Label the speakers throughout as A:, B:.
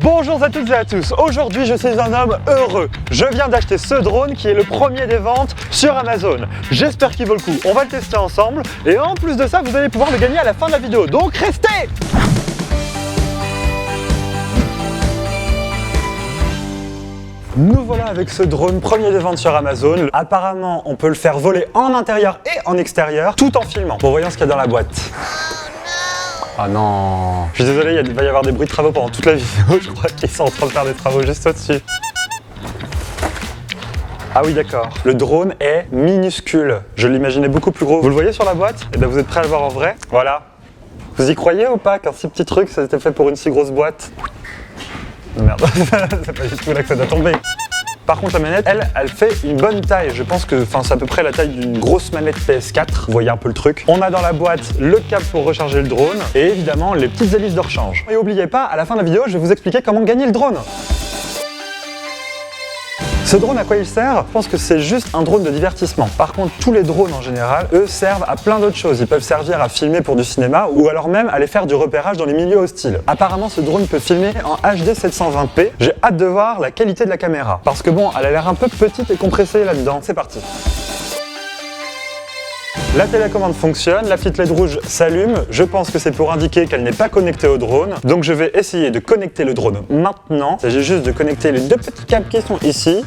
A: Bonjour à toutes et à tous, aujourd'hui je suis un homme heureux. Je viens d'acheter ce drone qui est le premier des ventes sur Amazon. J'espère qu'il vaut le coup, on va le tester ensemble et en plus de ça vous allez pouvoir le gagner à la fin de la vidéo, donc restez! Nous voilà avec ce drone premier des ventes sur Amazon. Apparemment on peut le faire voler en intérieur et en extérieur tout en filmant. Bon, voyons ce qu'il y a dans la boîte. Ah non, je suis désolé, il va y avoir des bruits de travaux pendant toute la vidéo, je crois qu'ils sont en train de faire des travaux juste au-dessus. Ah oui d'accord, le drone est minuscule, je l'imaginais beaucoup plus gros. Vous le voyez sur la boîte? Et bien vous êtes prêts à le voir en vrai? Voilà. Vous y croyez ou pas qu'un si petit truc ça s'était fait pour une si grosse boîte? Merde, c'est pas du tout là que ça doit tomber. Par contre la manette, elle fait une bonne taille. Je pense que c'est à peu près la taille d'une grosse manette PS4. Vous voyez un peu le truc. On a dans la boîte le câble pour recharger le drone et évidemment les petites hélices de rechange. Et n'oubliez pas, à la fin de la vidéo, je vais vous expliquer comment gagner le drone. Ce drone, à quoi il sert? Je pense que c'est juste un drone de divertissement. Par contre, tous les drones en général, eux, servent à plein d'autres choses. Ils peuvent servir à filmer pour du cinéma ou alors même aller faire du repérage dans les milieux hostiles. Apparemment, ce drone peut filmer en HD 720p. J'ai hâte de voir la qualité de la caméra. Parce que bon, elle a l'air un peu petite et compressée là-dedans. C'est parti. La télécommande fonctionne, la petite LED rouge s'allume, je pense que c'est pour indiquer qu'elle n'est pas connectée au drone, donc je vais essayer de connecter le drone maintenant. Il s'agit juste de connecter les deux petits câbles qui sont ici,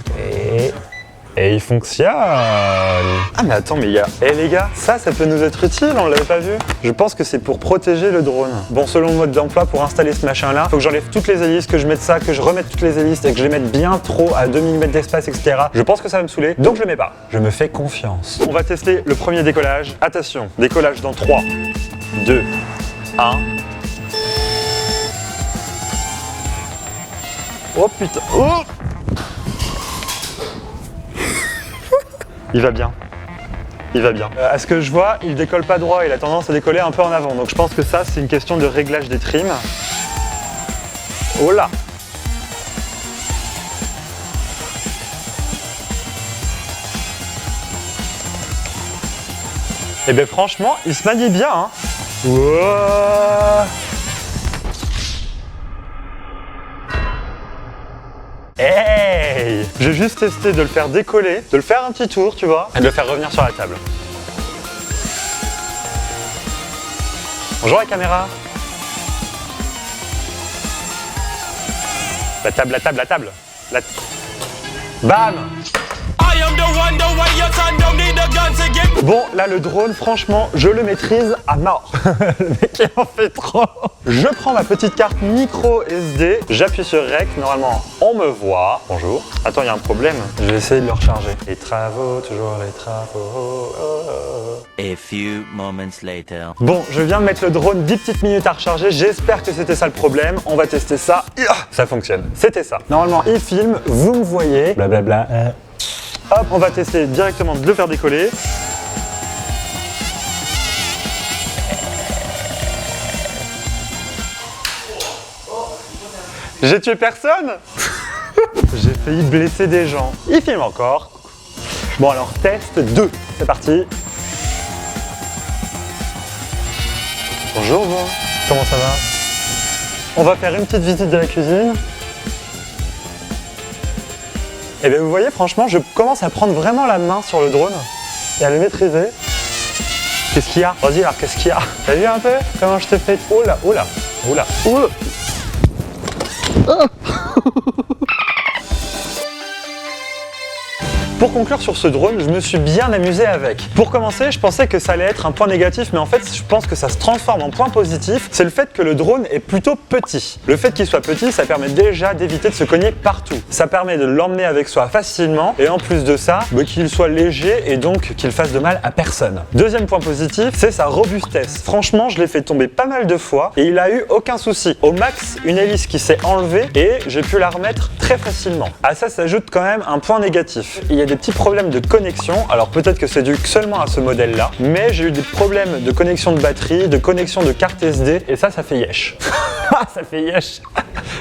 A: et il fonctionne. Ah mais attends, mais il y a... Eh les gars, ça peut nous être utile, on l'avait pas vu. Je pense que c'est pour protéger le drone. Bon, selon le mode d'emploi, pour installer ce machin-là, faut que j'enlève toutes les hélices, que je mette ça, que je remette toutes les hélices et que je les mette bien trop à 2 mm d'espace, etc. Je pense que ça va me saouler, donc je le mets pas. Je me fais confiance. On va tester le premier décollage. Attention, décollage dans 3, 2, 1... Oh putain, oh! Il va bien. Il va bien. À ce que je vois, il décolle pas droit, il a tendance à décoller un peu en avant. Donc je pense que ça, c'est une question de réglage des trims. Oh là! Et bien franchement, il se manie bien, hein. Wow. Hey! J'ai juste testé de le faire décoller, de le faire un petit tour, tu vois, et de le faire revenir sur la table. Bonjour la caméra. La table, la table, la table. Bam! Bon, là le drone, franchement, je le maîtrise à mort. Le mec il en fait trop. Je prends ma petite carte micro SD, j'appuie sur REC, normalement on me voit. Bonjour. Attends, il y a un problème. Je vais essayer de le recharger. Les travaux, toujours les travaux.
B: A few moments later.
A: Bon, je viens de mettre le drone 10 petites minutes à recharger. J'espère que c'était ça le problème. On va tester ça. Ça fonctionne. C'était ça. Normalement, il filme, vous me voyez. Blablabla. Hop, on va tester directement de le faire décoller. J'ai tué personne. J'ai failli blesser des gens. Il filme encore. Bon alors, test 2. C'est parti. Bonjour, bon. Comment ça va? On va faire une petite visite de la cuisine. Et bien vous voyez, franchement, je commence à prendre vraiment la main sur le drone et à le maîtriser. Qu'est-ce qu'il y a? Vas-y alors, qu'est-ce qu'il y a? T'as vu un peu comment je te fais? Oh là, oh là, oh là, oh. Pour conclure sur ce drone, je me suis bien amusé avec. Pour commencer, je pensais que ça allait être un point négatif, mais en fait, je pense que ça se transforme en point positif. C'est le fait que le drone est plutôt petit. Le fait qu'il soit petit, ça permet déjà d'éviter de se cogner partout. Ça permet de l'emmener avec soi facilement, et en plus de ça, qu'il soit léger et donc qu'il fasse de mal à personne. Deuxième point positif, c'est sa robustesse. Franchement, je l'ai fait tomber pas mal de fois, et il a eu aucun souci. Au max, une hélice qui s'est enlevée, et j'ai pu la remettre très facilement. À ça s'ajoute quand même un point négatif. Il y a des petits problèmes de connexion. Alors peut-être que c'est dû seulement à ce modèle-là, mais j'ai eu des problèmes de connexion de batterie, de connexion de carte SD, et ça fait yesh. Ça fait yesh.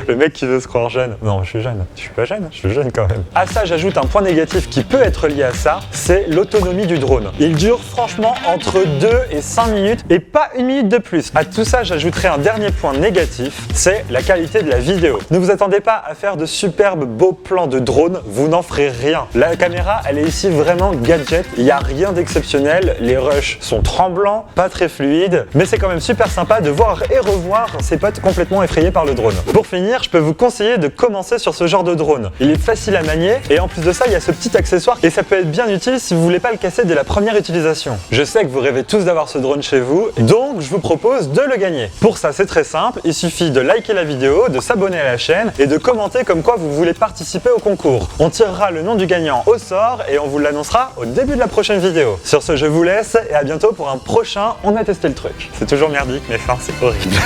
A: Le mec qui veut se croire jeune. Non, je suis jeune. Je suis pas jeune, je suis jeune quand même. À ça, j'ajoute un point négatif qui peut être lié à ça, c'est l'autonomie du drone. Il dure franchement entre 2 et 5 minutes et pas une minute de plus. À tout ça, j'ajouterai un dernier point négatif, c'est la qualité de la vidéo. Ne vous attendez pas à faire de superbes beaux plans de drone, vous n'en ferez rien. La caméra, elle est ici vraiment gadget, il n'y a rien d'exceptionnel, les rushs sont tremblants, pas très fluides, mais c'est quand même super sympa de voir et revoir ses potes complètement effrayés par le drone. Pour finir, je peux vous conseiller de commencer sur ce genre de drone. Il est facile à manier et en plus de ça, il y a ce petit accessoire et ça peut être bien utile si vous voulez pas le casser dès la première utilisation. Je sais que vous rêvez tous d'avoir ce drone chez vous, donc je vous propose de le gagner. Pour ça, c'est très simple, il suffit de liker la vidéo, de s'abonner à la chaîne et de commenter comme quoi vous voulez participer au concours. On tirera le nom du gagnant au sort et on vous l'annoncera au début de la prochaine vidéo. Sur ce, je vous laisse et à bientôt pour un prochain On a testé le truc. C'est toujours merdique, mais enfin, c'est horrible.